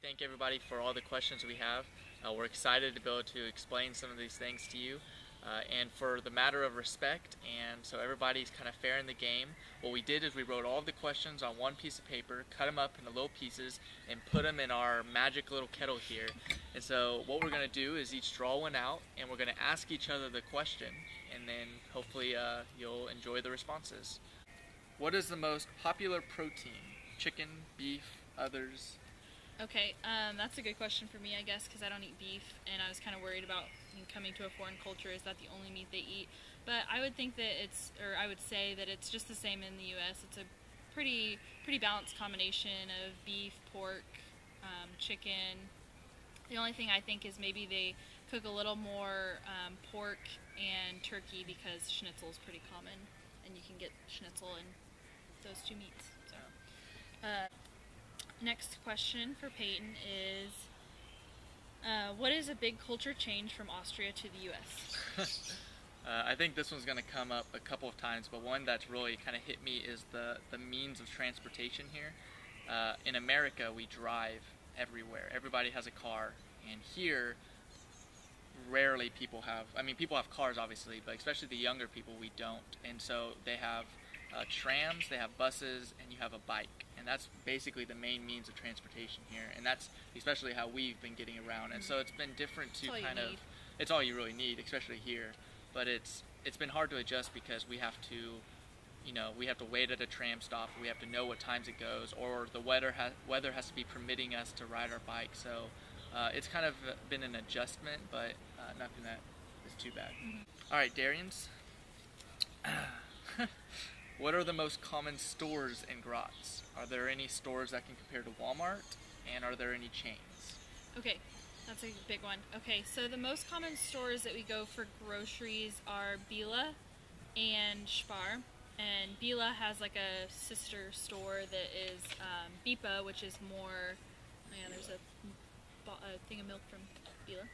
Thank everybody for all the questions we have. We're excited to be able to explain some of these things to you. And for the matter of respect, and so everybody's kind of fair in the game, what we did is we wrote all of the questions on one piece of paper, cut them up into little pieces, and put them in our magic little kettle here. And so what we're going to do is each draw one out, and we're going to ask each other the question, and then hopefully you'll enjoy the responses. What is the most popular protein? Chicken, beef, others? Okay, that's a good question for me, I guess, because I don't eat beef, and I was kind of worried about coming to a foreign culture. Is that the only meat they eat? But I would think that I would say that it's just the same in the U.S. It's a pretty balanced combination of beef, pork, chicken. The only thing I think is maybe they cook a little more pork and turkey because schnitzel is pretty common, and you can get schnitzel in those two meats. So. Next question for Peyton is, what is a big culture change from Austria to the U.S.? I think this one's going to come up a couple of times, but one that's really kind of hit me is the means of transportation here. In America, we drive everywhere. Everybody has a car, and here, rarely people have, people have cars obviously, but especially the younger people, we don't. And so they have trams, they have buses, and you have a bike. And that's basically the main means of transportation here. And that's especially how we've been getting around. And so it's been different to it's all you really need, especially here. But it's been hard to adjust because we have to wait at a tram stop, we have to know what times it goes, or the weather has to be permitting us to ride our bike. So it's kind of been an adjustment, but nothing that is too bad. All right, Darian's. What are the most common stores in Graz? Are there any stores that can compare to Walmart? And are there any chains? Okay, that's a big one. Okay, so the most common stores that we go for groceries are Billa and Spar. And Billa has like a sister store that is Bipa, which is more, there's a thing of milk from Billa.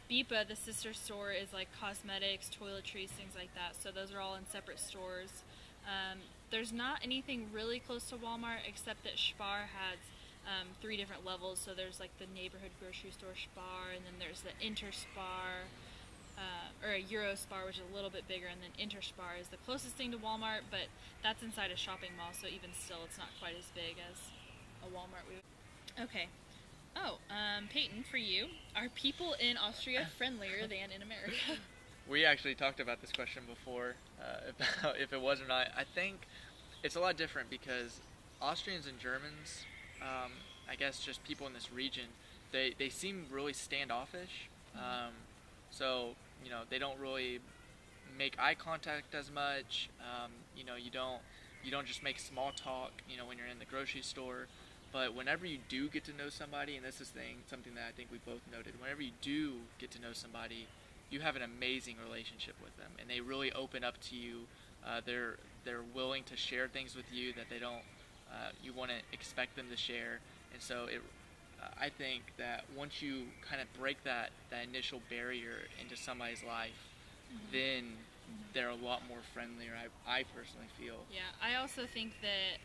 Bipa, the sister store, is like cosmetics, toiletries, things like that. So those are all in separate stores. There's not anything really close to Walmart except that Spar has 3 different levels. So there's like the neighborhood grocery store Spar, and then there's the Interspar, or a Eurospar, which is a little bit bigger, and then Interspar is the closest thing to Walmart, but that's inside a shopping mall, so even still it's not quite as big as a Walmart. Okay. Peyton, for you, are people in Austria friendlier than in America? We actually talked about this question before, about if it was or not. I think it's a lot different because Austrians and Germans, I guess just people in this region, they seem really standoffish. So, they don't really make eye contact as much. You don't just make small talk, when you're in the grocery store. But whenever you do get to know somebody, and this is something that I think we both noted, whenever you do get to know somebody, you have an amazing relationship with them, and they really open up to you. They're willing to share things with you that they don't, you wouldn't expect them to share. And so I think that once you kind of break that initial barrier into somebody's life, then they're a lot more friendlier, I personally feel. Yeah, I also think that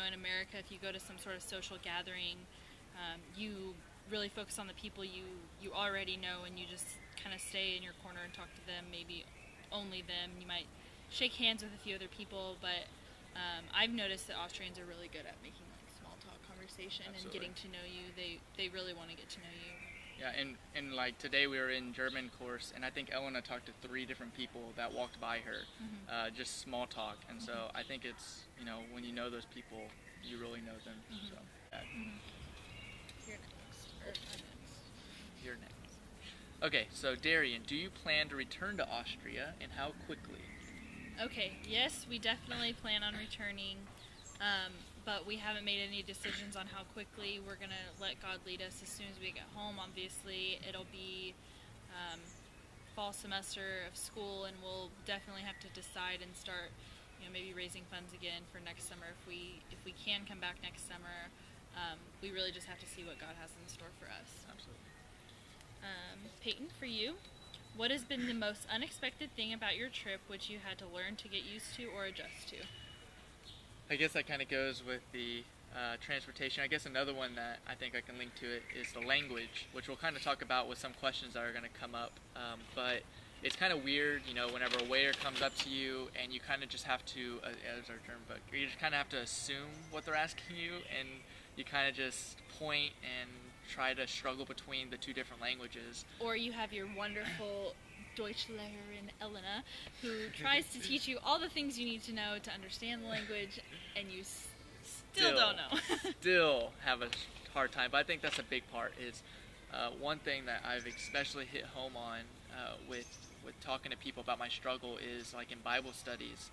in America, if you go to some sort of social gathering, you really focus on the people you already know, and you just kind of stay in your corner and talk to them, maybe only them. You might shake hands with a few other people, but I've noticed that Austrians are really good at making like small talk conversation. Absolutely. And getting to know you. They really want to get to know you. Yeah, and like today we were in German course, and I think Elena talked to 3 different people that walked by her, just small talk. And so I think it's, when you know those people, you really know them. So, yeah. You're next. Or I'm next. You're next. Okay, so Darian, do you plan to return to Austria, and how quickly? Okay, yes, we definitely plan on returning. But we haven't made any decisions on how quickly. We're going to let God lead us as soon as we get home. Obviously, it'll be fall semester of school, and we'll definitely have to decide and start, maybe raising funds again for next summer. If we can come back next summer, we really just have to see what God has in store for us. Absolutely. Peyton, for you, what has been the most unexpected thing about your trip which you had to learn to get used to or adjust to? I guess that kind of goes with the transportation. I guess another one that I think I can link to it is the language, which we'll kind of talk about with some questions that are going to come up. But it's kind of weird, whenever a waiter comes up to you and you kind of just have to, there's our term, but you just kind of have to assume what they're asking you, and you kind of just point and try to struggle between the two different languages. Or you have your wonderful Deutschlehrerin Elena, who tries to teach you all the things you need to know to understand the language, and you still don't know. Still have a hard time. But I think that's a big part. Is one thing that I've especially hit home on with talking to people about my struggle is like in Bible studies.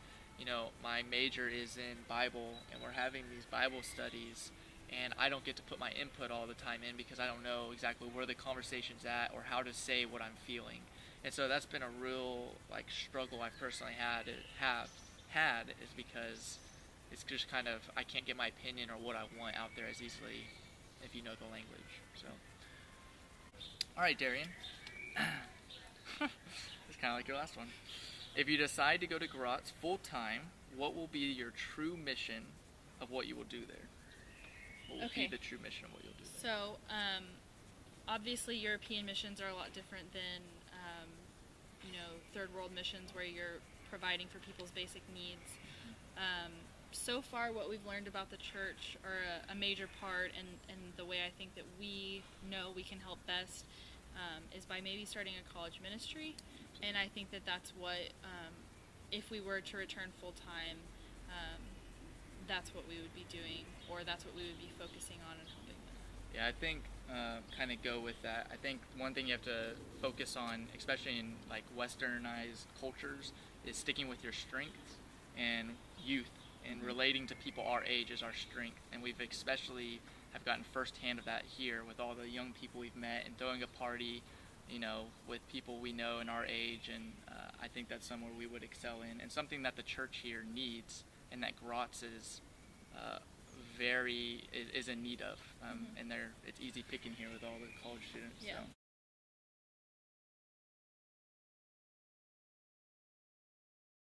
My major is in Bible, and we're having these Bible studies, and I don't get to put my input all the time in because I don't know exactly where the conversation's at or how to say what I'm feeling. And so that's been a real struggle I've personally had is because it's just kind of, I can't get my opinion or what I want out there as easily if you know the language. So, all right, Darian. It's kind of like your last one. If you decide to go to Graz full time, what will be your true mission of what you will do there? What will be the true mission of what you'll do there? So, obviously European missions are a lot different than, third world missions where you're providing for people's basic needs. So far, what we've learned about the church, or a major part, and the way I think that we know we can help best, is by maybe starting a college ministry. And I think that that's what, if we were to return full time, that's what we would be doing, or that's what we would be focusing on and helping with. Yeah, I think kind of go with that. I think one thing you have to focus on, especially in westernized cultures, is sticking with your strengths, and youth and relating to people our age is our strength. And we've especially have gotten firsthand of that here with all the young people we've met and throwing a party, with people we know in our age. And I think that's somewhere we would excel in, and something that the church here needs, and that Graz is is in need of, and it's easy picking here with all the college students. Yeah. So.